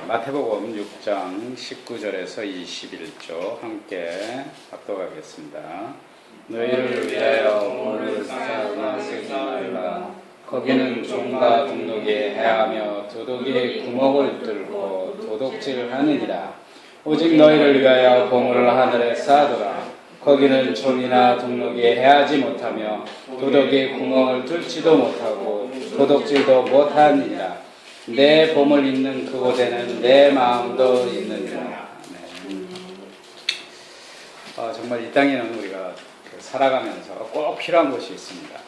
마태복음 6장 19절에서 21절 함께 합독하겠습니다. 너희를 위하여 봉우를 쌓아두지 말라. 거기는 종과 동록이 해하며 도둑이 구멍을 뚫고 도둑질하느니라. 오직 너희를 위하여 봉우를 하늘에 쌓아두라. 거기는 종이나 동록이 해하지 못하며 도둑이 구멍을 뚫지도 못하고 도둑질도 못하느니라. 내 보물 있는 그곳에는 내 마음도 있느니라. 정말 이 땅에는 우리가 살아가면서 꼭 필요한 것이 있습니다.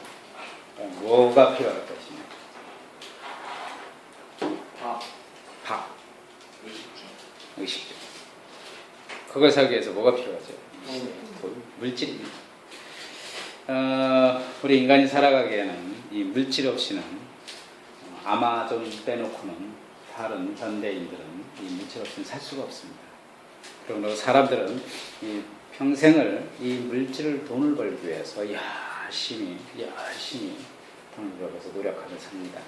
뭐가 필요할 것이냐? 밥. 의식주. 그걸 살기 위해서 뭐가 필요하죠? 물질입니다. 우리 인간이 살아가기에는 이 물질 없이는 아마존 빼놓고는 다른 현대인들은 이 물질 없이는 살 수가 없습니다. 그러므로 사람들은 이 평생을 이 물질을 돈을 벌기 위해서 열심히 돈을 벌어서 노력하며 삽니다.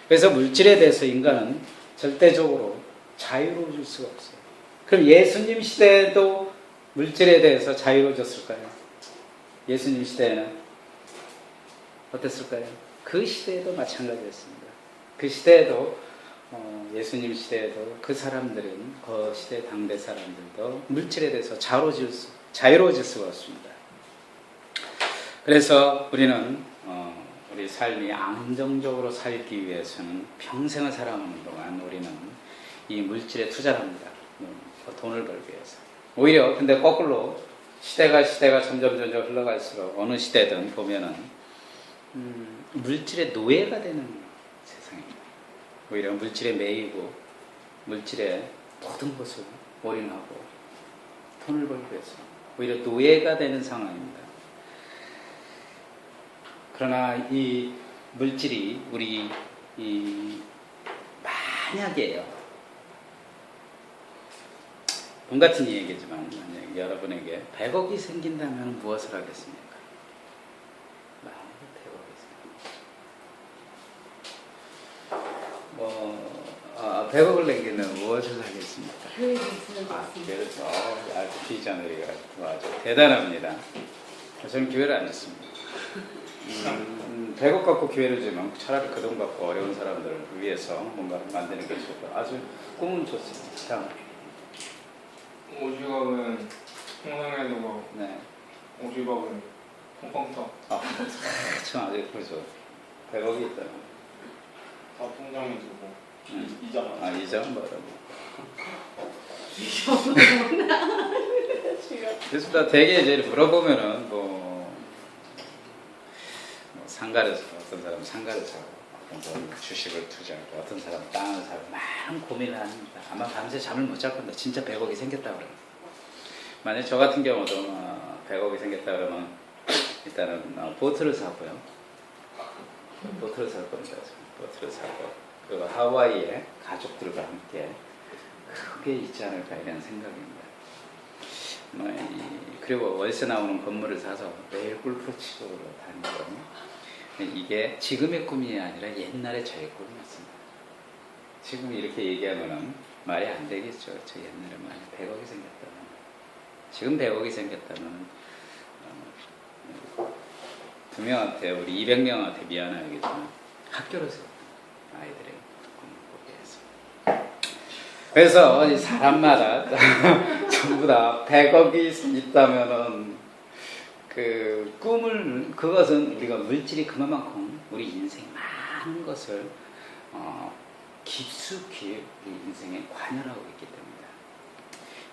그래서 물질에 대해서 인간은 절대적으로 자유로워질 수가 없어요. 그럼 예수님 시대에도 물질에 대해서 자유로워졌을까요? 예수님 시대에는 어땠을까요? 그 시대에도 마찬가지였습니다. 그 시대에도 예수님 시대에도 그 사람들은 그 시대 당대 사람들도 물질에 대해서 자유로워질 수가 없습니다. 그래서 우리는 우리 삶이 안정적으로 살기 위해서는 평생을 살아가는 동안 우리는 이 물질에 투자를 합니다. 돈을 벌기 위해서. 오히려 근데 거꾸로 시대가 점점 흘러갈수록 어느 시대든 보면은 물질의 노예가 되는 세상입니다. 오히려 물질에 매이고 물질에 모든 것을 올인하고 돈을 벌기 위해서 오히려 노예가 되는 상황입니다. 그러나 이 물질이 우리 만약에요, 돈 같은 얘기지만 만약 여러분에게 100억이 생긴다면 무엇을 하겠습니까? 100억을 내기는 무엇을 하겠습니까? 그래서 아주 비전을 아주 대단합니다. 저는 교회를 안 했습니다. 100억 갖고 교회를 주면 차라리 그 돈 갖고 어려운 사람들을 위해서 뭔가 만드는 게 좋고 아주 꿈은 좋습니다. 50억은 통상에 두고 네. 50억은 콩콩떡. 참 아주 그렇죠. 100억이 있다면 다 통장에 두고 이자만. 이자만 받아보고. 그래서 다 되게 이제 물어보면은 상가를 사고, 어떤 사람은 상가를 사고, 어떤 사람은 주식을 투자하고, 어떤 사람은 땅을 사고, 많은 고민을 합니다. 아마 밤새 잠을 못 잘 겁니다. 진짜 100억이 생겼다 그러면. 만약 저 같은 경우도 100억이 생겼다 그러면 일단은 보트를 사고요. 보트를 살 겁니다. 보트를 사고, 그리고 하와이에 가족들과 함께 크게 있지 않을까 이런 생각입니다. 그리고 월세 나오는 건물을 사서 매일 골프 치고 다니거든요. 이게 지금의 꿈이 아니라 옛날에 저의 꿈이었습니다. 지금 이렇게 얘기하면 말이 안 되겠죠. 저 옛날에 만약 100억이 생겼다면, 지금 100억이 생겼다면 2명한테 우리 200명한테 미안하겠지만 학교를 세워 아이들의 꿈을 꾸게 해서. 그래서 사람마다 전부 다 100억이 있다면은 그 꿈을, 그것은 우리가 물질이 그만큼 우리 인생에 많은 것을 깊숙이 우리 인생에 관여하고 있기 때문에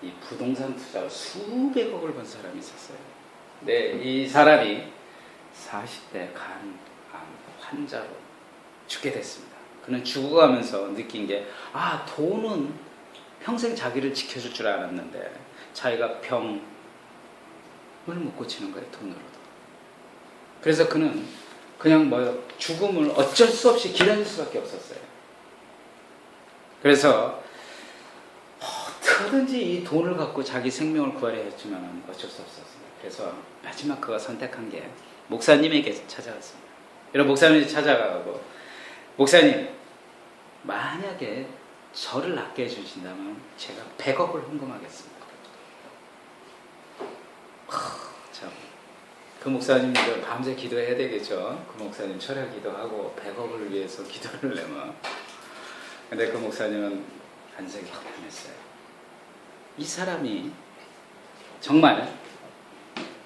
이 부동산 투자로 수백억을 번 사람이 있었어요. 근데 이 사람이 40대 간 환자로 죽게 됐습니다. 그는 죽어가면서 느낀 게 돈은 평생 자기를 지켜줄 줄 알았는데 자기가 병을 못 고치는 거예요, 돈으로도. 그래서 그는 그냥 죽음을 어쩔 수 없이 기다릴 수밖에 없었어요. 그래서 어떻게든지 이 돈을 갖고 자기 생명을 구하려 했지만 어쩔 수 없었어요. 그래서 마지막 그가 선택한 게 목사님에게 찾아갔습니다. 여러분, 목사님이 찾아가고, 목사님, 만약에 저를 낫게 해주신다면 제가 100억을 헌금하겠습니다. 참, 그 목사님들 밤새 기도해야 되겠죠. 그 목사님 철야 기도하고 100억을 위해서 기도를 내면. 근데 그 목사님은 반석이 확 변했어요. 이 사람이 정말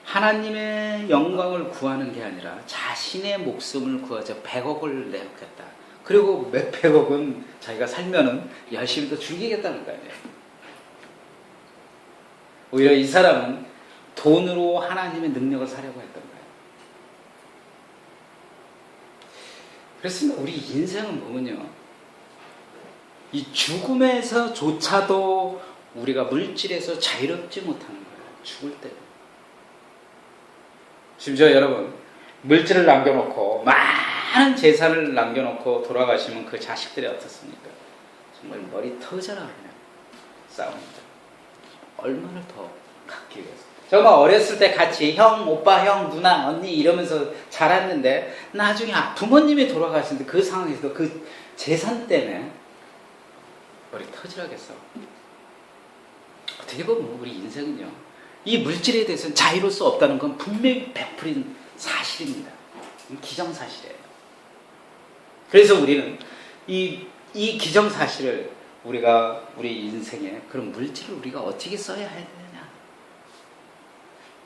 하나님의 영광을 구하는 게 아니라 자신의 목숨을 구하자 100억을 내놓겠다. 그리고 몇 백억은 자기가 살면은 열심히 또 죽이겠다는 거 아니에요. 오히려 이 사람은 돈으로 하나님의 능력을 사려고 했던 거예요. 그렇습니다. 우리 인생은 뭐군요. 이 죽음에서조차도 우리가 물질에서 자유롭지 못하는 거예요. 죽을 때. 심지어 여러분, 물질을 남겨놓고 많은 재산을 남겨놓고 돌아가시면 그 자식들이 어떻습니까? 정말 머리 터져라 그냥 싸웁니다. 얼마나 더 갖기 위해서. 정말 어렸을 때 같이 형, 오빠, 형, 누나, 언니 이러면서 자랐는데 나중에 부모님이 돌아가시는데 그 상황에서 그 재산 때문에 머리 터지라겠어. 어떻게 보면 우리 인생은요, 이 물질에 대해서는 자유로울 수 없다는 건 분명히 100%인 사실입니다. 기정사실이에요. 그래서 우리는 이 기정사실을 우리 인생에 그런 물질을 우리가 어떻게 써야 되느냐,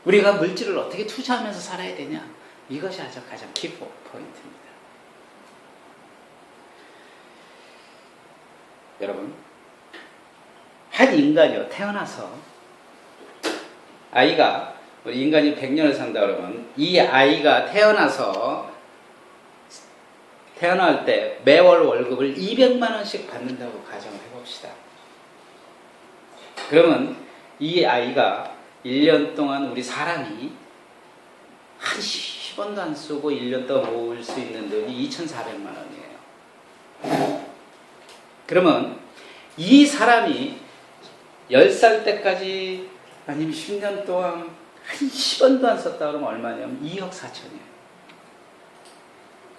우리가 물질을 어떻게 투자하면서 살아야 되냐, 이것이 가장 키포인트입니다. 여러분, 한 인간이요, 태어나서 우리 인간이 100년을 산다 그러면 이 아이가 태어날 때 매월 월급을 200만 원씩 받는다고 가정을 해봅시다. 그러면 이 아이가 1년 동안 우리 사람이 한 10원도 안 쓰고 1년 동안 모을 수 있는 돈이 2,400만 원이에요. 그러면 이 사람이 10살 때까지 아니면 10년 동안 한 10원도 안 썼다 그러면 얼마냐면 2억 4천이에요.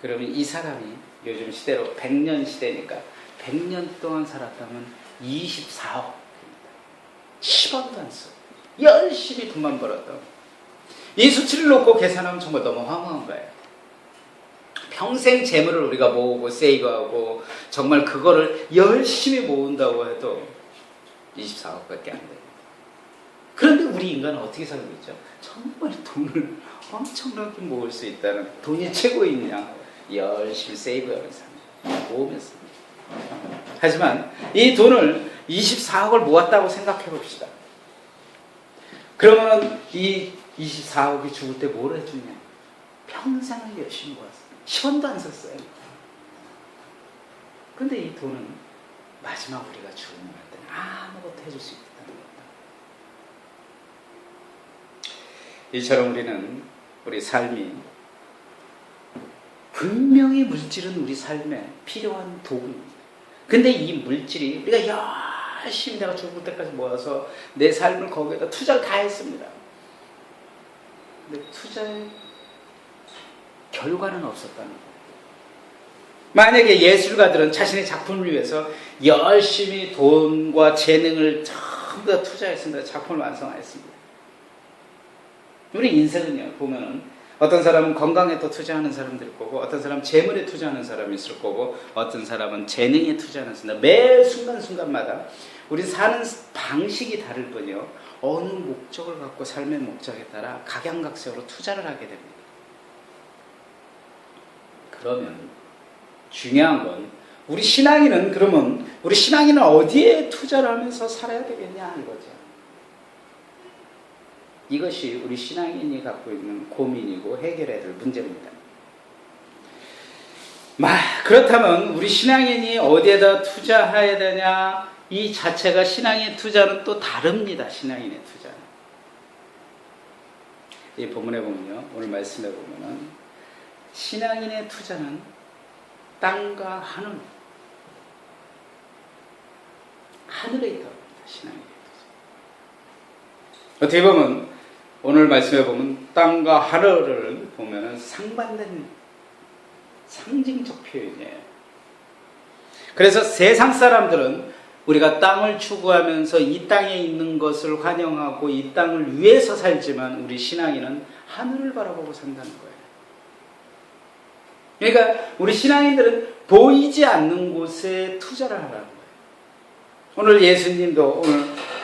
그러면 이 사람이 요즘 시대로 100년 시대니까 100년 동안 살았다면 24억. 10원도 안 써. 열심히 돈만 벌었다. 이 수치를 놓고 계산하면 정말 너무 황홀한 거예요. 평생 재물을 우리가 모으고 세이브하고 정말 그거를 열심히 모은다고 해도 24억밖에 안 돼요. 그런데 우리 인간은 어떻게 살고 있죠? 정말 돈을 엄청나게 모을 수 있다는, 돈이 최고인 양 열심히 세이브하면서 모으면서. 하지만 이 돈을 24억을 모았다고 생각해 봅시다. 그러면 이 24억이 죽을 때 뭘 해주냐? 평생을 열심히 모았어요. 10원도 안 썼어요. 그런데 이 돈은 마지막 우리가 죽음을 할 때는 아무것도 해줄 수 있다는 겁니다. 이처럼 우리 삶이 분명히 물질은 우리 삶에 필요한 도구입니다. 근데 이 물질이 우리가 열심히 내가 죽을 때까지 모아서 내 삶을 거기에다 투자를 다 했습니다. 근데 투자의 결과는 없었다는 거예요. 만약에 예술가들은 자신의 작품을 위해서 열심히 돈과 재능을 전부 다 투자했습니다. 작품을 완성했습니다. 우리 인생은요, 보면은 어떤 사람은 건강에 또 투자하는 사람들이 있을 거고, 어떤 사람은 재물에 투자하는 사람이 있을 거고, 어떤 사람은 재능에 투자하는 사람. 매 순간순간마다 우리 사는 방식이 다를 뿐이요, 어느 목적을 갖고 삶의 목적에 따라 각양각색으로 투자를 하게 됩니다. 그러면 중요한 건 우리 신앙인은, 그러면 우리 신앙인은 어디에 투자를 하면서 살아야 되겠냐 이거죠. 이것이 우리 신앙인이 갖고 있는 고민이고 해결해야 될 문제입니다. 그렇다면 우리 신앙인이 어디에다 투자해야 되냐, 이 자체가 신앙의 투자는 또 다릅니다. 신앙인의 투자는. 이 본문에 보면요, 오늘 말씀해 보면은 신앙인의 투자는 땅과 하늘에 있다고 합니다. 신앙인의 투자. 어떻게 보면 오늘 말씀해 보면 땅과 하늘을 보면은 상반된 상징적 표현이에요. 그래서 세상 사람들은 우리가 땅을 추구하면서 이 땅에 있는 것을 환영하고 이 땅을 위해서 살지만 우리 신앙인은 하늘을 바라보고 산다는 거예요. 그러니까 우리 신앙인들은 보이지 않는 곳에 투자를 하라는 거예요. 오늘 예수님도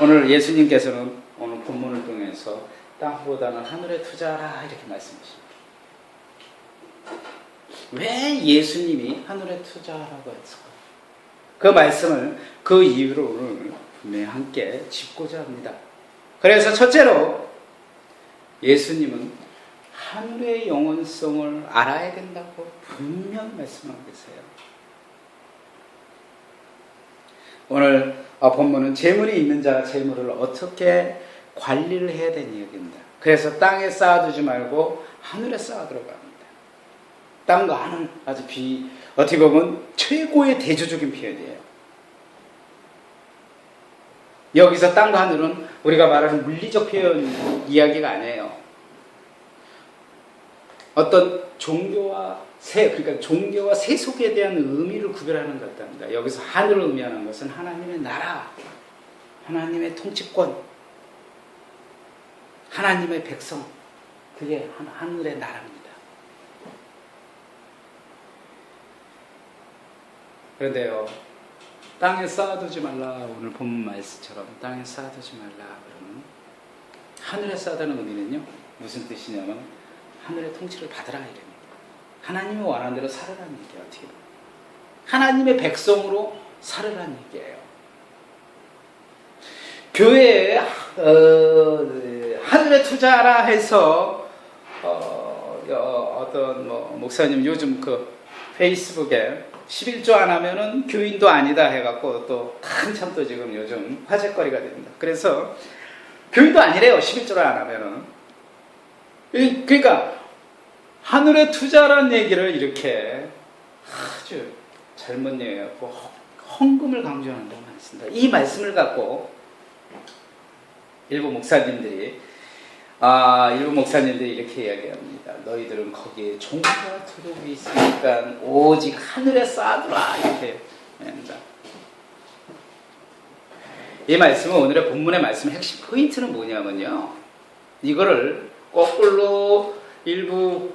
오늘 예수님께서는 오늘 본문을 통해서 땅보다는 하늘에 투자하라 이렇게 말씀하십니다. 왜 예수님이 하늘에 투자하라고 했을까? 그 말씀을 그 이유로 오늘 분명히 함께 짚고자 합니다. 그래서 첫째로 예수님은 하늘의 영원성을 알아야 된다고 분명히 말씀하고 계세요. 오늘 본문은 재물이 있는 자가 재물을 어떻게 관리를 해야 되는 이야기입니다. 그래서 땅에 쌓아두지 말고 하늘에 쌓아두라고 합니다. 땅과 하늘 아주 어떻게 보면 최고의 대조적인 표현이에요. 여기서 땅과 하늘은 우리가 말하는 물리적 표현 이야기가 아니에요. 어떤 종교와 그러니까 종교와 세속에 대한 의미를 구별하는 것 같답니다. 여기서 하늘을 의미하는 것은 하나님의 나라, 하나님의 통치권, 하나님의 백성, 그게 하늘의 나라입니다. 그런데요, 땅에 쌓아두지 말라. 오늘 본문 말씀처럼 땅에 쌓아두지 말라. 그러면 하늘에 쌓아두는 의미는요, 무슨 뜻이냐면 하늘의 통치를 받으라 이랍니다. 하나님이 원하는 대로 살으라는 얘기예요. 어떻게 보면 하나님의 백성으로 살으라는 얘기예요. 교회에 하늘에 투자하라 해서 어떤 목사님 요즘 그 페이스북에 11조 안 하면은 교인도 아니다 해갖고 또 한참 또 지금 요즘 화제거리가 됩니다. 그래서 교인도 아니래요. 11조를 안 하면은. 그러니까 하늘에 투자라는 얘기를 이렇게 아주 잘못 얘기해갖고 헌금을 강조한다고 말씀니다. 이 말씀을 갖고 일부 목사님들이 이렇게 이야기합니다. 너희들은 거기에 종과 두룩이 있으니까 오직 하늘에 쌓아두라 이렇게 합니다. 이 말씀은 오늘의 본문의 말씀의 핵심 포인트는 뭐냐면요, 이거를 거꾸로 일부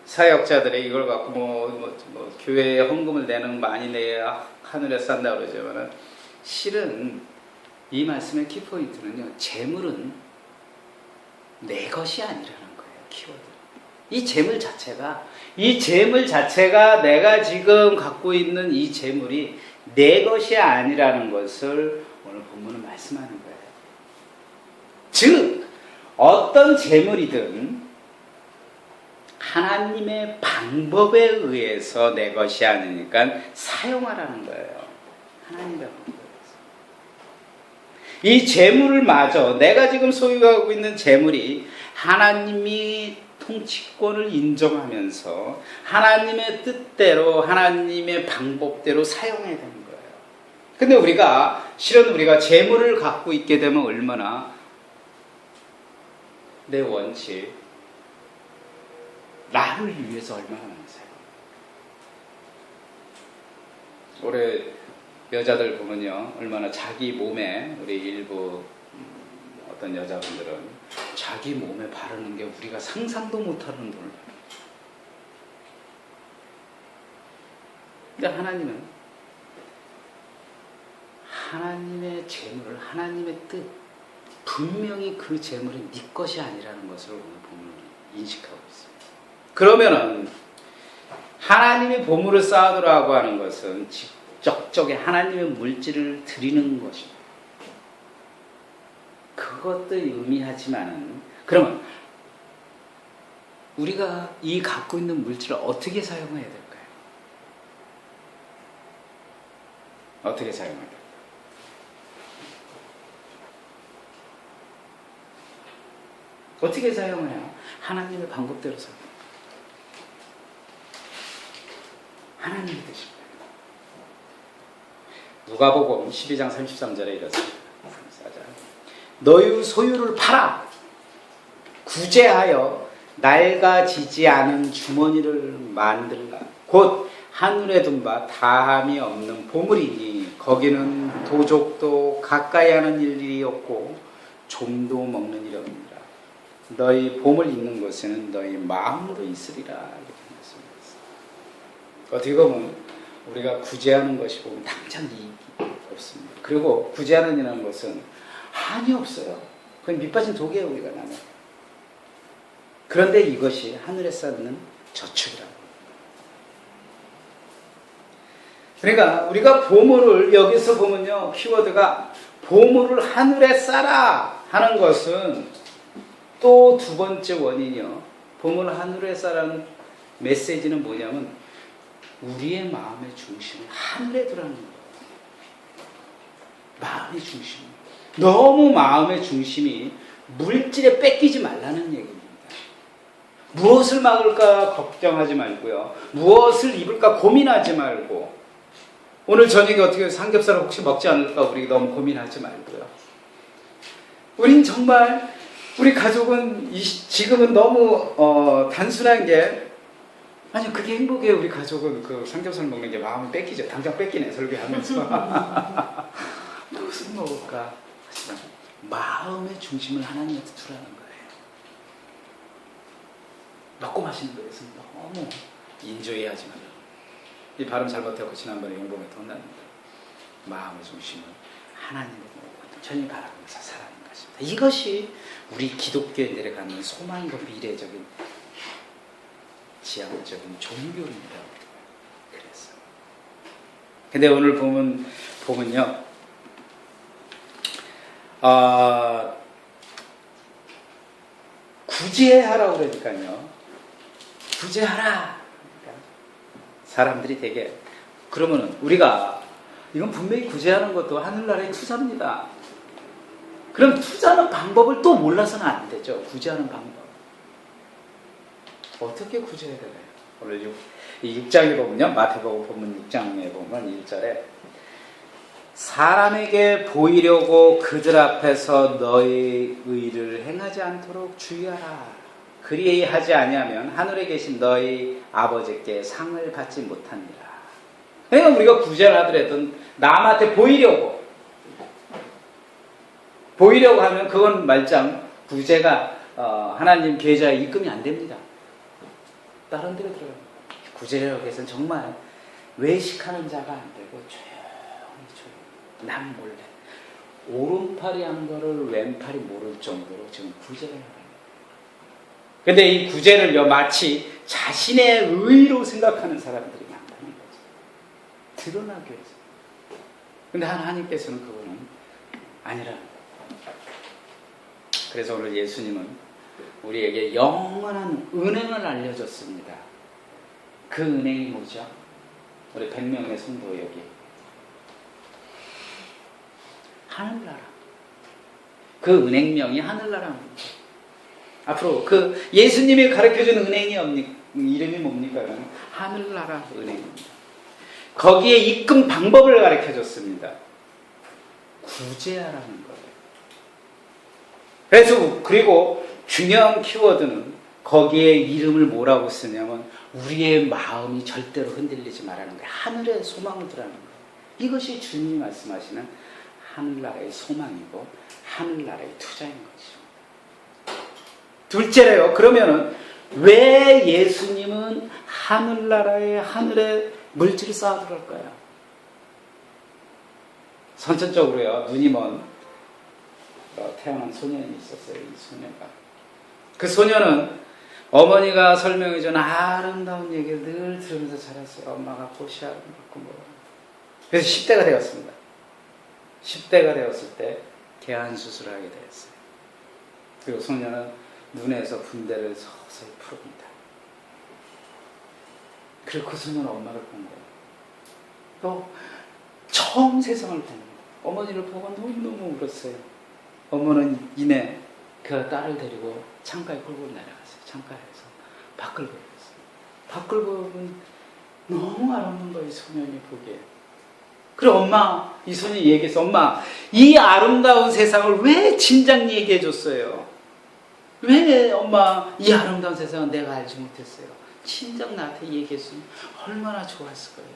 사역자들이 이걸 갖고 교회에 헌금을 내는 많이 내야 하늘에 쌓는다 그러지만 실은 이 말씀의 키포인트는요, 재물은 내 것이 아니라는 거예요. 키워드. 이 재물 자체가 내가 지금 갖고 있는 이 재물이 내 것이 아니라는 것을 오늘 본문은 말씀하는 거예요. 즉 어떤 재물이든 하나님의 방법에 의해서 내 것이 아니니까 사용하라는 거예요. 하나님의 방법에 의해서. 이 재물을 마저 내가 지금 소유하고 있는 재물이 하나님이 통치권을 인정하면서 하나님의 뜻대로 하나님의 방법대로 사용해야 되는 거예요. 근데 실은 우리가 재물을 갖고 있게 되면 얼마나 내 원칙, 나를 위해서 얼마나 많으세요? 올해 여자들 보면요, 얼마나 자기 몸에, 우리 일부 어떤 여자분들은 자기 몸에 바르는 게 우리가 상상도 못하는 돈을 받아요. 근데 하나님은 하나님의 재물을, 하나님의 뜻, 분명히 그 재물은 네 것이 아니라는 것을 오늘 보면 인식하고 있습니다. 그러면은 하나님의 보물을 쌓아두라고 하는 것은 직접적인 하나님의 물질을 드리는 것입니다. 그것도 의미하지만은, 그러면 우리가 이 갖고 있는 물질을 어떻게 사용해야 될까요? 어떻게 사용해야 될까요? 어떻게 사용해요? 하나님의 방법대로 사용해요. 하나님의 뜻입니다. 누가복음 12장 33절에 이렇습니다. 너희 소유를 팔아 구제하여 낡아지지 않은 주머니를 만들라. 곧 하늘에 둔 바 다함이 없는 보물이니 거기는 도적도 가까이 하는 일이 없고 좀도 먹는 일이 없느니라. 너희 봄을 잇는 곳에는 너희 마음도 있으리라. 이렇게 말씀하셨어요. 어떻게 보면 우리가 구제하는 것이 보면 당장 이익이 없습니다. 그리고 구제하는 이라는 것은 한이 없어요. 그건 밑빠진 독이에요. 우리가 나는. 그런데 이것이 하늘에 쌓는 저축이라고. 그러니까 우리가 보물을 여기서 보면요, 키워드가 보물을 하늘에 쌓아 하는 것은 또 두 번째 원인이요. 보물을 하늘에 쌓라는 메시지는 뭐냐면 우리의 마음의 중심을 하늘에 두라는 거예요. 마음의 중심. 너무 마음의 중심이 물질에 뺏기지 말라는 얘기입니다. 무엇을 먹을까 걱정하지 말고요. 무엇을 입을까 고민하지 말고, 오늘 저녁에 어떻게 삼겹살 혹시 먹지 않을까 우리 너무 고민하지 말고요. 우린 정말 우리 가족은 지금은 너무 단순한 게, 아니 그게 행복이에요. 우리 가족은 그 삼겹살 먹는 게 마음이 뺏기죠. 당장 뺏기네 설교하면서. 무슨 먹을까 하지만 마음의 중심을 하나님한테 두라는 거예요. 먹고 마시는 것은 너무 인조해하지 말아요. 이 발음 잘못하고 지난번에 용범에도 혼났는데, 마음의 중심은 하나님을 온전히 바라보면서 살아가는 것입니다. 이것이 우리 기독교인들이 갖는 소망이고 미래적인 지향적인 종교입니다. 그래서 근데 오늘 보면요, 구제하라고 그러니까요. 구제하라. 그러니까 사람들이 되게, 그러면은 우리가 이건 분명히 구제하는 것도 하늘나라의 투자입니다. 그럼 투자하는 방법을 또 몰라서는 안 되죠. 구제하는 방법. 어떻게 구제해야 되나요? 오늘 6장에 보면요. 마태복음 본문 6장에 보면 1절에 사람에게 보이려고 그들 앞에서 너의 의를 행하지 않도록 주의하라. 그리하지 아니하면 하늘에 계신 너희 아버지께 상을 받지 못하니라. 그러니까 우리가 구제를 하더라도 남한테 보이려고 하면 그건 말짱 구제가 하나님 계좌에 입금이 안 됩니다. 다른 데로 들어가요. 구제라고 해서는 정말 외식하는 자가 안 되고 조용히 남 몰래 오른팔이 한 거를 왼팔이 모를 정도로 지금 구제를 해요. 근데 이 구제를요, 마치 자신의 의로 생각하는 사람들이 많다는 거죠. 드러나기 위해서. 근데 하나님께서는 그거는 아니라는 거예요. 그래서 오늘 예수님은 우리에게 영원한 은행을 알려줬습니다. 그 은행이 뭐죠? 우리 100명의 성도 여기. 하늘나라. 그 은행명이 하늘나라입니다. 앞으로 그 예수님이 가르쳐준 은행이 이름이 뭡니까? 하늘나라 은행입니다. 거기에 입금 방법을 가르쳐줬습니다. 구제하라는 거예요. 그리고 중요한 키워드는 거기에 이름을 뭐라고 쓰냐면 우리의 마음이 절대로 흔들리지 말라는 거예요. 하늘의 소망을 두라는 거예요. 이것이 주님이 말씀하시는 하늘나라의 소망이고 하늘나라의 투자인 거죠. 둘째래요. 그러면은 왜 예수님은 하늘나라의 하늘에 물질을 쌓아둘까요? 선천적으로요, 눈이 먼 태어난 소년이 있었어요. 이 소녀가. 그 소녀는 어머니가 설명해준 아름다운 얘기를 늘 들으면서 자랐어요. 엄마가 꽃이 아름답고 뭐. 그래서 10대가 되었습니다. 10대가 되었을 때 개안 수술을 하게 되었어요. 그리고 소녀는 눈에서 분대를 서서히 풀어봅니다. 그리고 그 소녀는 엄마를 본 거예요. 또 처음 세상을 봅니다. 어머니를 보고 너무너무 울었어요. 어머니는 이내 그 딸을 데리고 창가에 끌고 내려갔어요. 창가에서 밖을 보였어요. 밖을 보면 너무 아름다운 거예요. 소년이 보기에. 그리고 엄마, 이 소년이 얘기했어. 엄마, 이 아름다운 세상을 왜 진작 얘기해 줬어요? 왜 엄마 이 아름다운 세상은 내가 알지 못했어요? 친정 나한테 얘기했으면 얼마나 좋았을 거예요.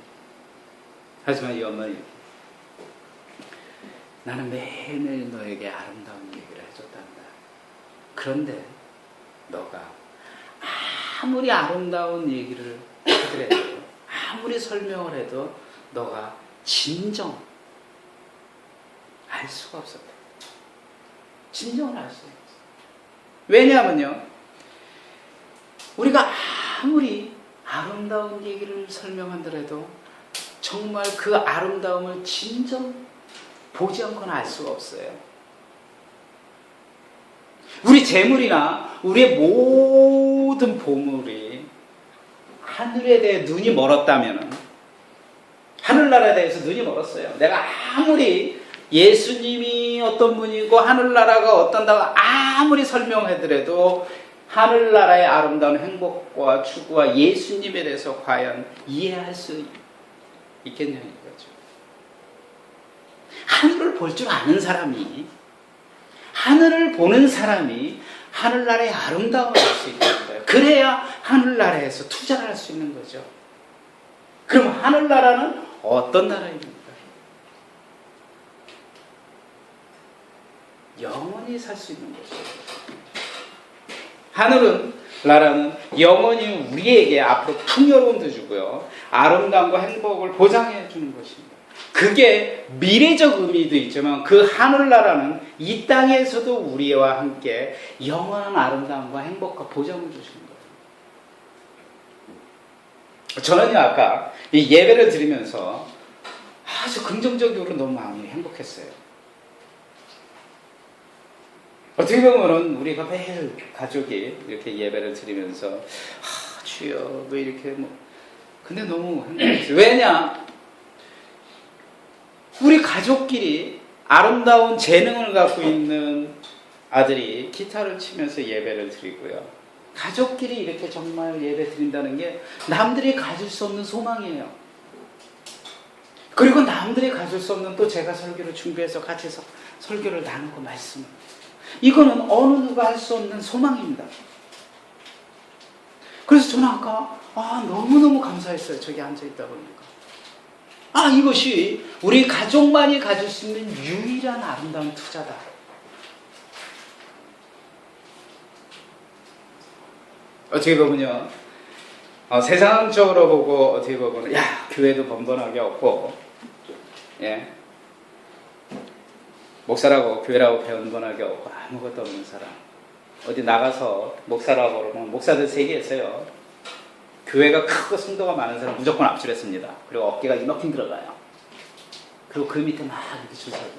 하지만 이 엄마는 나는 매일매일 너에게 아름다운 얘기를 해줬단다. 그런데 너가 아무리 아름다운 얘기를 하더라도 아무리 설명을 해도 너가 진정 알 수가 없었다. 진정을 알 수가 없어. 왜냐하면요, 우리가 아무리 아름다운 얘기를 설명하더라도 정말 그 아름다움을 진정 보지 않고는 알 수가 없어요. 우리 재물이나 우리의 모든 보물이 하늘에 대해 눈이 멀었다면, 하늘나라에 대해서 눈이 멀었어요. 내가 아무리 예수님이 어떤 분이고 하늘나라가 어떤다고 아무리 설명하더라도 하늘나라의 아름다운 행복과 추구와 예수님에 대해서 과연 이해할 수 있겠냐는 거죠. 하늘을 볼 줄 아는 사람이, 하늘을 보는 사람이 하늘나라의 아름다움을 알 수 있다는 거예요. 그래야 하늘나라에서 투자를 할 수 있는 거죠. 그럼 하늘나라는 어떤 나라입니까? 영원히 살 수 있는 거죠. 하늘은, 나라는 영원히 우리에게 앞으로 풍요로움도 주고요, 아름다움과 행복을 보장해 주는 것입니다. 그게 미래적 의미도 있지만 그 하늘나라는 이 땅에서도 우리와 함께 영원한 아름다움과 행복과 보장을 주시는 거예요. 저는요, 아까 이 예배를 드리면서 아주 긍정적으로 너무 마음이 행복했어요. 어떻게 보면은 우리가 매일 가족이 이렇게 예배를 드리면서 주여 왜 이렇게 근데 너무 행복했어요. 왜냐? 우리 가족끼리 아름다운 재능을 갖고 있는 아들이 기타를 치면서 예배를 드리고요, 가족끼리 이렇게 정말 예배 드린다는 게 남들이 가질 수 없는 소망이에요. 그리고 남들이 가질 수 없는, 또 제가 설교를 준비해서 같이 설교를 나누고 말씀을, 이거는 어느 누가 할 수 없는 소망입니다. 그래서 저는 아까 너무너무 감사했어요. 저기 앉아있다 보니까 이것이 우리 가족만이 가질 수 있는 유일한 아름다운 투자다. 어떻게 보면요, 세상적으로 보고 어떻게 보면 교회도 번번하게 없고, 목사라고 교회라고 번번하게 없고 아무것도 없는 사람, 어디 나가서 목사라고 그러면 목사들 세계에 있어요. 교회가 크고 성도가 많은 사람 무조건 앞줄했습니다. 그리고 어깨가 이만큼 들어가요. 그리고 그 밑에 막 이렇게 줄 서요.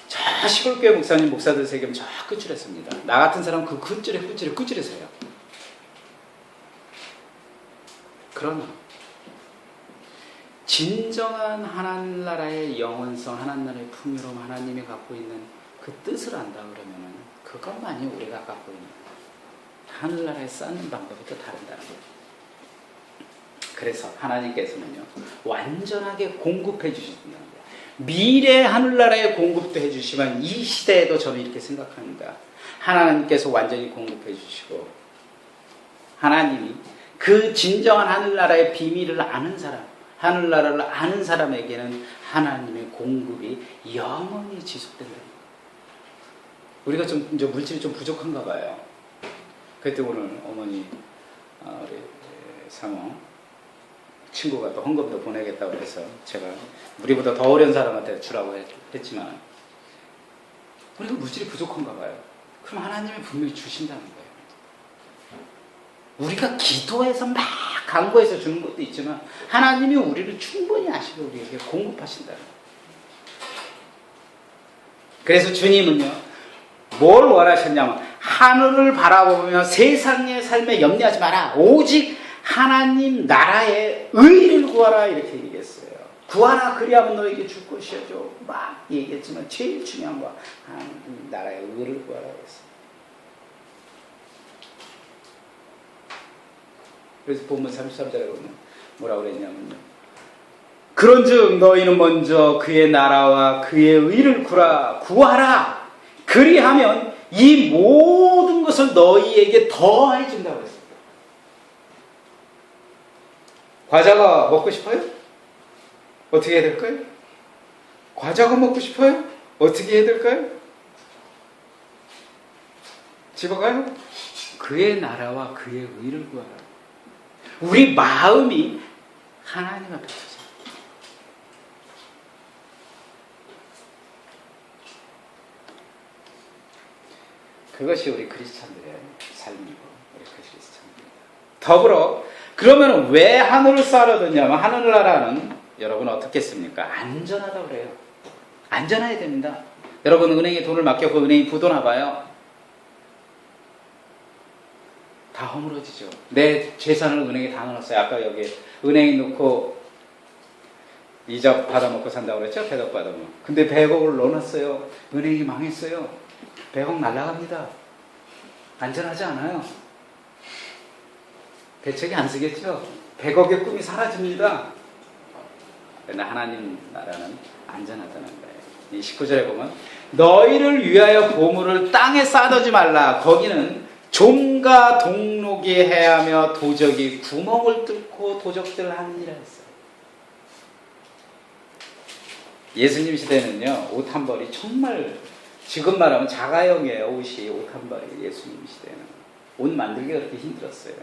저 시골교회 목사들 세계면 저 끝줄했습니다. 나 같은 사람 그 끝줄에 서요. 그러나 진정한 하나님나라의 영원성, 하나님나라의 풍요로움, 하나님이 갖고 있는 그 뜻을 안다 그러면은 그것만이 우리가 갖고 있는 하늘나라에 쌓는 방법이 또 다르다는 거예요. 그래서 하나님께서는요, 완전하게 공급해 주신다는 거예요. 미래 하늘나라의 공급도 해주시면 이 시대에도 저는 이렇게 생각합니다. 하나님께서 완전히 공급해 주시고, 하나님이 그 진정한 하늘나라의 비밀을 아는 사람, 하늘나라를 아는 사람에게는 하나님의 공급이 영원히 지속된다. 우리가 좀 이제 물질이 좀 부족한가 봐요. 그때 오늘 어머니, 우리 사모 친구가 또 헌금도 보내겠다고 해서 제가 우리보다 더 어려운 사람한테 주라고 했지만, 우리가 물질이 부족한가 봐요. 그럼 하나님이 분명히 주신다는 거예요. 우리가 기도해서 막 간구해서 주는 것도 있지만 하나님이 우리를 충분히 아시고 우리에게 공급하신다는 거예요. 그래서 주님은요, 뭘 원하셨냐면 하늘을 바라보며 세상의 삶에 염려하지 마라. 오직 하나님 나라의 의를 구하라. 이렇게 얘기했어요. 구하라 그리하면 너에게 줄 것이죠. 막 얘기했지만 제일 중요한 거 하나님 나라의 의를 구하라 했어요. 그래서 본문 33절에 보면 뭐라고 그랬냐면요, 그런즉 너희는 먼저 그의 나라와 그의 의를 구하라. 그리하면 이 모든 것을 너희에게 더해 준다고 했습니다. 과자가 먹고 싶어요? 어떻게 해야 될까요? 과자가 먹고 싶어요? 어떻게 해야 될까요? 집어가요? 그의 나라와 그의 의를 구하라. 우리 마음이 하나님 앞에 서자. 그것이 우리 크리스찬들의 삶이고 우리 크리스찬입니다. 더불어 그러면 왜 하늘을 쌓아뒀냐면 하늘나라는 여러분 어떻겠습니까? 안전하다고 그래요. 안전해야 됩니다. 여러분 은행에 돈을 맡겼고 은행이 부도나 봐요. 다 허물어지죠. 내 재산을 은행에 다 넣었어요. 아까 여기 은행에 넣고 이자 받아먹고 산다고 그랬죠? 100억 받아먹고. 근데 100억을 넣어놨어요. 은행이 망했어요. 100억 날아갑니다. 안전하지 않아요. 대책이 안 쓰겠죠? 100억의 꿈이 사라집니다. 그러나 하나님 나라는 안전하다는 거예요. 이 19절에 보면 너희를 위하여 보물을 땅에 쌓아두지 말라. 거기는 좀과 동록이 해하며 도적이 구멍을 뚫고 도적들을 하느니라 했어요. 예수님 시대는요, 옷 한 벌이 정말 지금 말하면 자가용이에요. 옷이 옷 한 벌이 예수님 시대는. 옷 만들기가 그렇게 힘들었어요.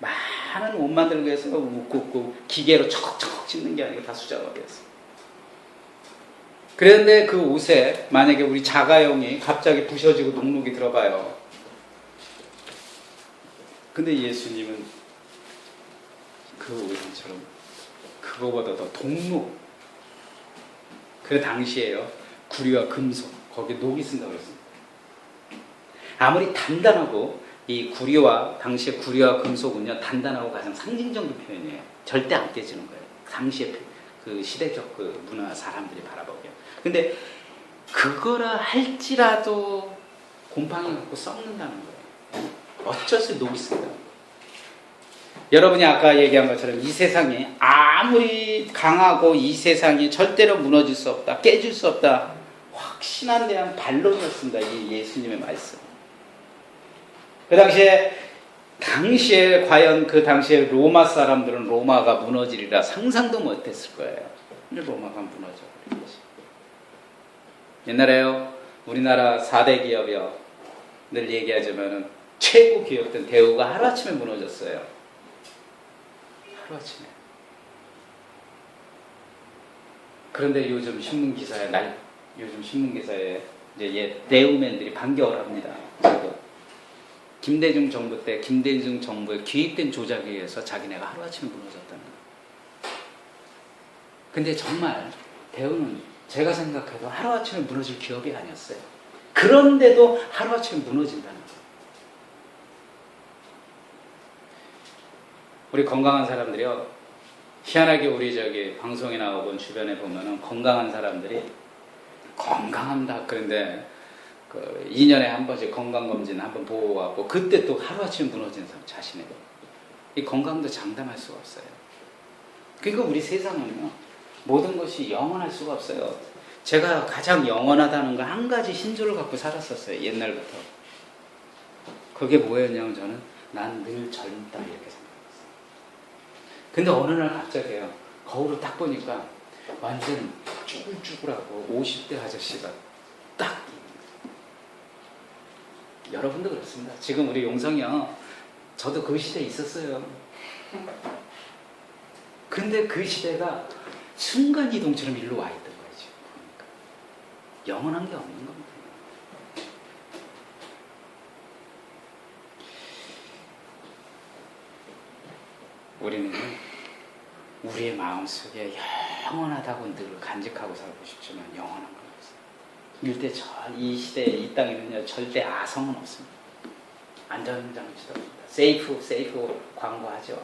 많은 옷 만들기 위해서 묶고 기계로 척척 찢는 게 아니고 다 수작업이었어요. 그런데 그 옷에 만약에 우리 자가용이 갑자기 부셔지고 녹록이 들어가요. 근데 예수님은 그 옷처럼 그거보다 더 동록. 그 당시에요. 구리와 금속 거기에 녹이 쓴다고 했습니다. 아무리 단단하고 이 구리와 당시의 구리와 금속은요 단단하고 가장 상징적인 표현이에요. 절대 안 깨지는 거예요. 당시의 그 시대적 그 문화 사람들이 바라보기에. 근데 그거라 할지라도 곰팡이 갖고 썩는다는 거예요. 어쩔 수 없이 녹이 쓴다는 거예요. 여러분이 아까 얘기한 것처럼 이 세상이 아무리 강하고 이 세상이 절대로 무너질 수 없다, 깨질 수 없다 확신한 대한 반론이었습니다. 이 예수님의 말씀. 그 당시에 과연 그 당시에 로마 사람들은 로마가 무너지리라 상상도 못했을 거예요. 근데 로마가 무너져 버린 거지. 옛날에요 우리나라 4대 기업이요 늘 얘기하자면 최고 기업된 대우가 하루아침에 무너졌어요. 하루아침에. 그런데 요즘 신문 기사에 이제 대우맨들이 반격을 합니다. 김대중 정부 때 김대중 정부에 기획된 조작에 의해서 자기네가 하루아침에 무너졌다는 거예요. 근데 정말 대우는 제가 생각해도 하루아침에 무너질 기업이 아니었어요. 그런데도 하루아침에 무너진다는 거예요. 우리 건강한 사람들이요. 희한하게 우리 저기 방송에 나오고 주변에 보면은 건강한 사람들이 건강합니다. 그런데 그 2년에 한 번씩 건강검진 한번 보고 가고 그때 또 하루아침에 무너진 사람 자신의 이 건강도 장담할 수가 없어요. 그러니까 우리 세상은요 모든 것이 영원할 수가 없어요. 제가 가장 영원하다는 거 한 가지 신조를 갖고 살았었어요. 옛날부터. 그게 뭐였냐면 저는 난 늘 젊다 이렇게 생각했어요. 근데 어느 날 갑자기요 거울을 딱 보니까 완전 쭈글쭈글하고 50대 아저씨가 딱. 여러분도 그렇습니다. 지금 우리 용성이요 저도 그 시대에 있었어요. 근데 그 시대가 순간이동처럼 일로 와 있던 거예요. 지금 보니까. 영원한 게 없는 겁니다. 우리는 우리의 마음속에 영원하다고 늘 간직하고 살고 싶지만 영원한 건 없어요. 일대 이 시대에 이 땅에는요 절대 아성은 없습니다. 안전장치도 없습니다. 세이프 광고하죠.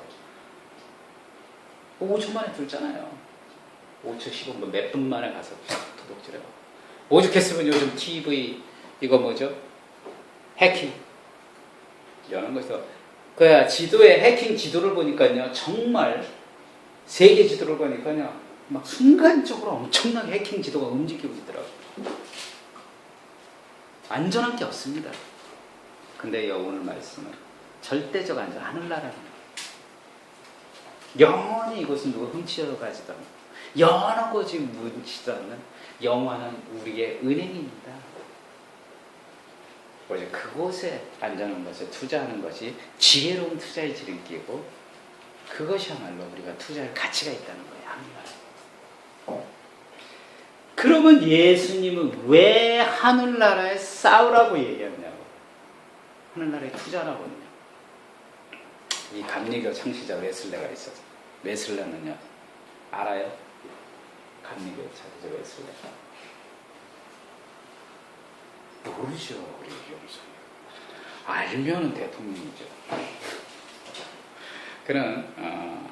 5초 만에 들잖아요. 5초 15분 몇 분 만에 가서 도둑질해요. 오죽했으면 요즘 TV 이거 뭐죠? 해킹 이런 거에서 그 지도에 해킹 지도를 보니까요 정말 세계 지도를 보니까요 막 순간적으로 엄청나게 해킹 지도가 움직이고 있더라고요. 안전한 게 없습니다. 근데 오늘 말씀은 절대적 안전, 하늘나라는 영원히 이곳은 누가 훔쳐가지도 않고 여러 가지 묻지도 않는 영원한 우리의 은행입니다. 원래 그곳에 안전한 것에 투자하는 것이 지혜로운 투자의 지름길이고 그것이야말로 우리가 투자할 가치가 있다는 거예요. 하늘나라. 그러면 예수님은 왜 하늘나라에 싸우라고 얘기했냐고. 하늘나라에 투자라고요. 이 감리교 창시자 웨슬레가 있어서. 웨슬레는요, 알아요? 감리교 창시자 웨슬레. 모르죠, 우리 용서. 알면은 대통령이죠. 그는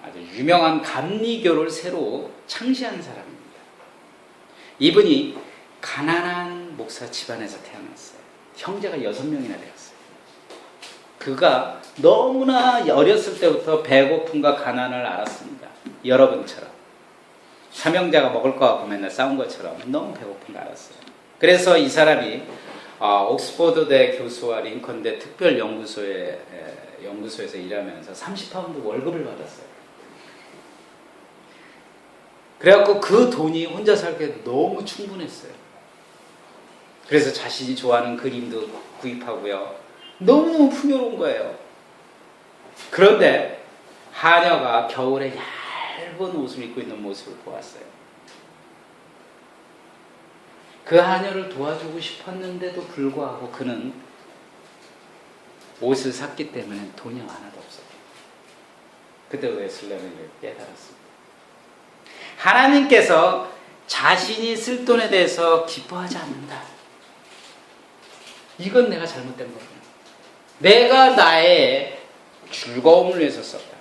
아주 유명한 감리교를 새로 창시한 사람입니다. 이분이 가난한 목사 집안에서 태어났어요. 형제가 6명이나 되었어요. 그가 너무나 어렸을 때부터 배고픔과 가난을 알았습니다. 여러분처럼. 삼형제가 먹을 거 갖고 맨날 싸운 것처럼 너무 배고픈 거 알았어요. 그래서 이 사람이 옥스퍼드대 교수와 링컨대 특별연구소에서 일하면서 30파운드 월급을 받았어요. 그래갖고 그 돈이 혼자 살기에 너무 충분했어요. 그래서 자신이 좋아하는 그림도 구입하고요. 너무너무 풍요로운 거예요. 그런데 하녀가 겨울에 얇은 옷을 입고 있는 모습을 보았어요. 그 하녀를 도와주고 싶었는데도 불구하고 그는 옷을 샀기 때문에 돈이 하나도 없었어요. 그때 웨슬레는 깨달았습니다. 하나님께서 자신이 쓸 돈에 대해서 기뻐하지 않는다. 이건 내가 잘못된 거구나. 내가 나의 즐거움을 위해서 썼다.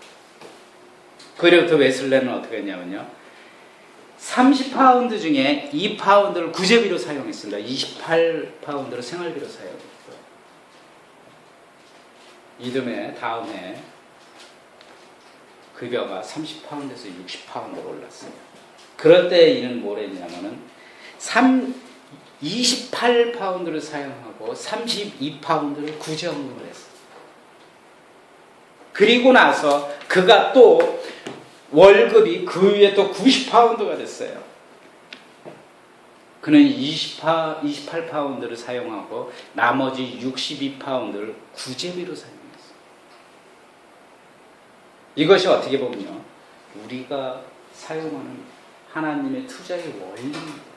그리고 웨슬레는 어떻게 했냐면요. 30파운드 중에 2파운드를 구제비로 사용했습니다. 28파운드를 생활비로 사용했어요. 이듬해 다음 해 급여가 30파운드에서 60파운드로 올랐어요. 그럴 때 이는 뭘 했냐면은 28파운드를 사용하고 32파운드를 구제헌금을 했어요. 그리고 나서 그가 또 월급이 그 위에 또 90파운드가 됐어요. 그는 28파운드를 사용하고 나머지 62파운드를 구제비로 사용했어요. 이것이 어떻게 보면요, 우리가 사용하는 하나님의 투자의 원리입니다.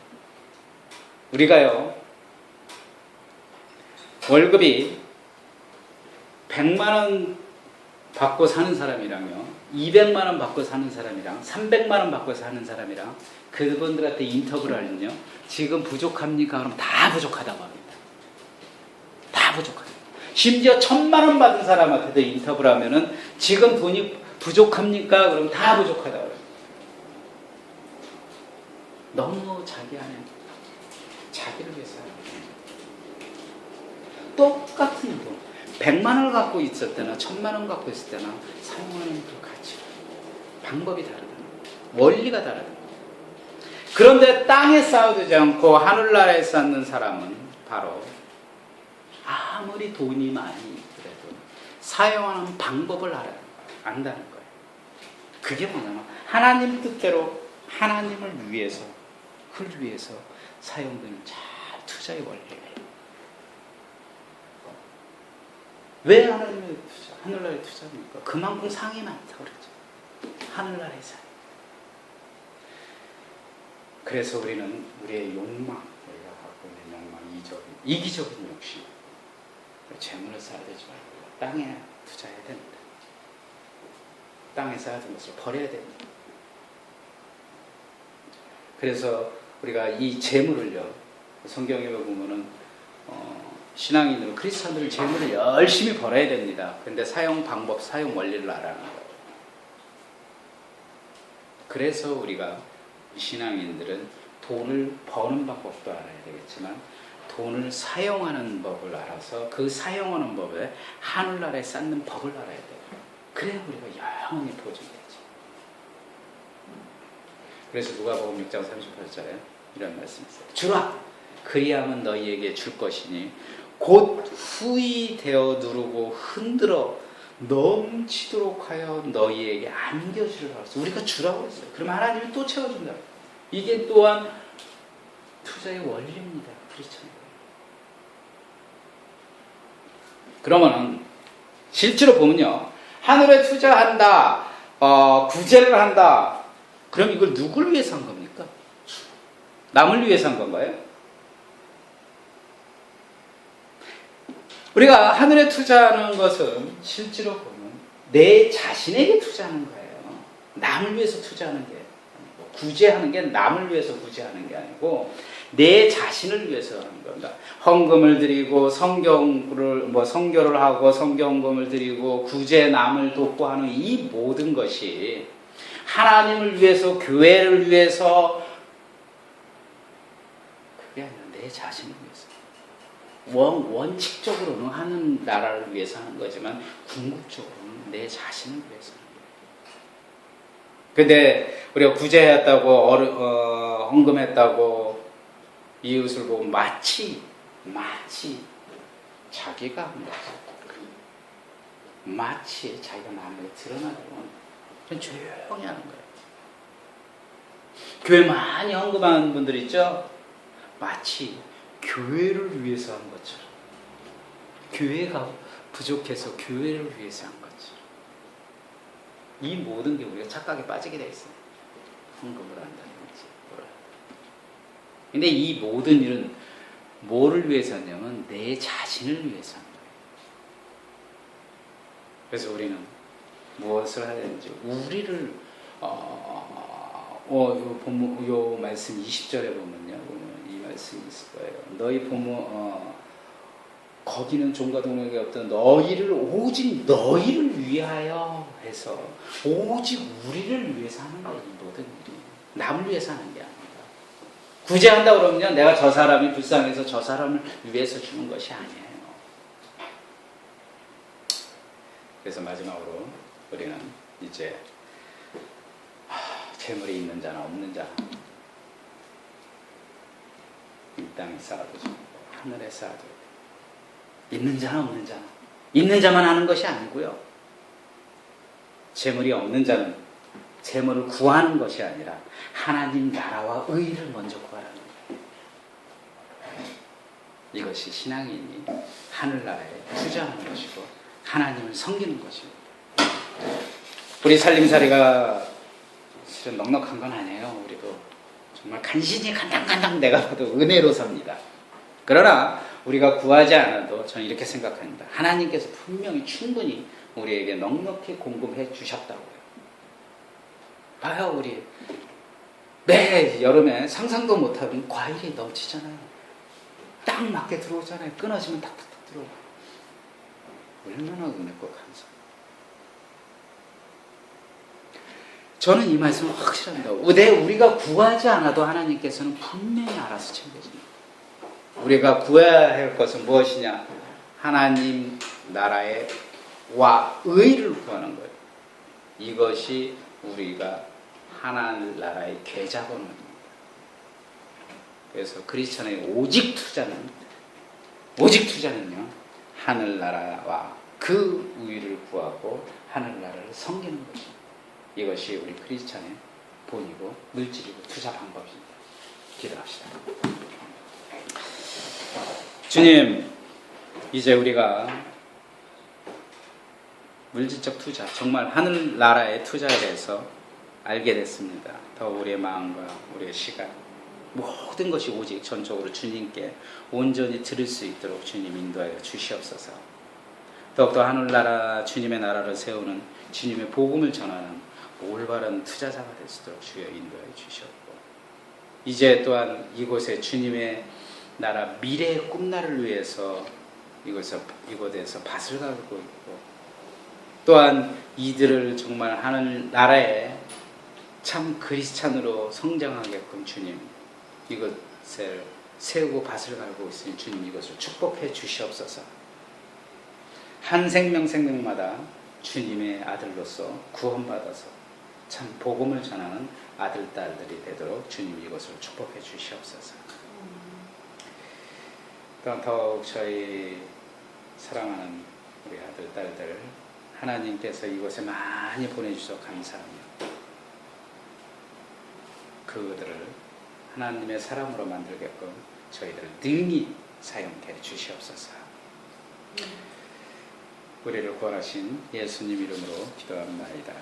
우리가요, 월급이 100만 원 받고 사는 사람이랑요, 200만 원 받고 사는 사람이랑 300만 원 받고 사는 사람이랑 그분들한테 인터뷰를 하면요, 지금 부족합니까? 그럼 다 부족하다고 합니다. 다 부족하다. 심지어 1000만 원 받은 사람한테도 인터뷰를 하면은 지금 돈이 부족합니까? 그럼 다 부족하다고 합니다. 너무 자기 안에 자기를 위해서 합니다. 똑같은 돈, 100만 원을 갖고 있을 때나 1000만 원 갖고 있을 때나 사용하는 그 가치, 방법이 다르다. 원리가 다르다. 그런데 땅에 쌓아두지 않고 하늘나라에 쌓는 사람은 바로 아무리 돈이 많이 있더라도 사용하는 방법을 안다는 거예요. 그게 뭐냐면 하나님 뜻대로 하나님을 위해서, 그를 위해서 사용되는 잘 투자의 원리예요. 왜 하늘나라에 투자합니까? 그만큼 상이 많다고 그러죠. 하늘나라의 상. 그래서 우리는 우리의 욕망, 우리가 갖고 있는 욕망, 이기적인 욕심, 재물을 쌓아두지 말고 땅에 투자해야 됩니다. 땅에 쌓아둔 것을 버려야 됩니다. 그래서 우리가 이 재물을요, 성경에 보면은 신앙인들은, 크리스찬들은 재물을 열심히 벌어야 됩니다. 그런데 사용 방법, 사용 원리를 알아야 합니다. 그래서 우리가 신앙인들은 돈을 버는 방법도 알아야 되겠지만 돈을 사용하는 법을 알아서 그 사용하는 법에 하늘나라에 쌓는 법을 알아야 돼요. 그래야 우리가 영원히 보존되죠. 그래서 누가복음 6장 38절에 이런 말씀이 있어요. 주라! 그리하면 너희에게 줄 것이니 곧 후히 되어 누르고 흔들어 넘치도록 하여 너희에게 안겨주리라 했어요. 우리가 주라고 했어요. 그럼 하나님이 또 채워준다. 이게 또한 투자의 원리입니다. 그렇죠. 그러면은 실제로 보면요, 하늘에 투자한다, 구제를 한다. 그럼 이걸 누굴 위해서 한 겁니까? 남을 위해서 한 건가요? 우리가 하늘에 투자하는 것은 실제로 보면 내 자신에게 투자하는 거예요. 남을 위해서 투자하는 게 아니고, 구제하는 게 남을 위해서 구제하는 게 아니고 내 자신을 위해서 하는 겁니다. 헌금을 드리고 성교를 하고 성경금을 드리고 구제 남을 돕고 하는 이 모든 것이 하나님을 위해서, 교회를 위해서, 그게 아니라 내 자신을 위해서. 원칙적으로는 하는 나라를 위해서 하는 거지만 궁극적으로는 내 자신을 위해서 하는 거예요. 근데 우리가 구제했다고 헌금했다고 이웃을 보고 마치 자기가 한 거죠. 마치 자기가 남에게 드러나려고 그냥 조용히 하는 거예요. 교회 많이 헌금하는 분들 있죠? 마치 교회를 위해서 한 것처럼, 교회가 부족해서 교회를 위해서 한 것처럼, 이 모든 게 우리가 착각에 빠지게 돼 있어요. 헌금을 한다든지 뭐라. 근데 이 모든 일은 뭐를 위해서 하냐면 내 자신을 위해서 한 거예요. 그래서 우리는 무엇을 해야 되는지, 우리를 요 말씀 20절에 보면요, 이 말씀이 있을 거예요. 너희 부모 거기는 종과 동역이 없던 오직 너희를 위하여 해서 오직 우리를 위해서 하는 거예요. 모든 일이 남을 위해서 하는 게 아닙니다. 구제한다 그러면 내가 저 사람이 불쌍해서 저 사람을 위해서 주는 것이 아니에요. 그래서 마지막으로 우리는 이제 재물이 있는 자나 없는 자, 이 땅에 쌓아도 좋고 하늘에 쌓아도 있는 자나 없는 자나, 있는 자만 하는 것이 아니고요, 재물이 없는 자는 재물을 구하는 것이 아니라 하나님 나라와 의를 먼저 구하라는 거예요. 이것이 신앙인이 하늘나라에 투자하는 것이고 하나님을 섬기는 것입니다. 우리 살림살이가 실은 넉넉한 건 아니에요. 우리도 정말 간신히 간당간당 내가 봐도 은혜로 삽니다. 그러나 우리가 구하지 않아도 저는 이렇게 생각합니다. 하나님께서 분명히 충분히 우리에게 넉넉히 공급해 주셨다고요. 봐요, 우리 매 여름에 상상도 못하는 과일이 넘치잖아요. 딱 맞게 들어오잖아요. 끊어지면 탁탁탁 들어오고. 얼마나 은혜고 감사. 저는 이 말씀을 확실합니다. 우리가 구하지 않아도 하나님께서는 분명히 알아서 챙겨줍니다. 우리가 구해야 할 것은 무엇이냐? 하나님 나라의 와 의를 구하는 거예요. 이것이 우리가 하나님 나라의 계좌번호입니다. 그래서 크리스천의 오직 투자는요, 하늘나라와 그 의를 구하고 하늘나라를 섬기는 것입니다. 이것이 우리 크리스천의 본이고 물질이고 투자 방법입니다. 기도합시다. 주님, 이제 우리가 물질적 투자, 정말 하늘나라의 투자에 대해서 알게 됐습니다. 더 우리의 마음과 우리의 시간, 모든 것이 오직 전적으로 주님께 온전히 드릴 수 있도록 주님 인도하여 주시옵소서. 더욱더 하늘나라 주님의 나라를 세우는 주님의 복음을 전하는 올바른 투자자가 될 수 있도록 주여 인도하여 주시옵고, 이제 또한 이곳에 주님의 나라 미래의 꿈나를 위해서 이곳에서 밭을 갈고 있고, 또한 이들을 정말 하늘 나라에 참 그리스찬으로 성장하게끔 주님 이것을 세우고 밭을 갈고 있으니 주님 이것을 축복해 주시옵소서. 한 생명마다 주님의 아들로서 구원받아서 참 복음을 전하는 아들 딸들이 되도록 주님 이것을 축복해 주시옵소서. 또한 더욱 저희 사랑하는 우리 아들 딸들 하나님께서 이곳에 많이 보내주셔서 감사하며 그들을 하나님의 사람으로 만들게끔 저희들을 능히 사용해 주시옵소서. 우리를 구원하신 예수님 이름으로 기도합니다.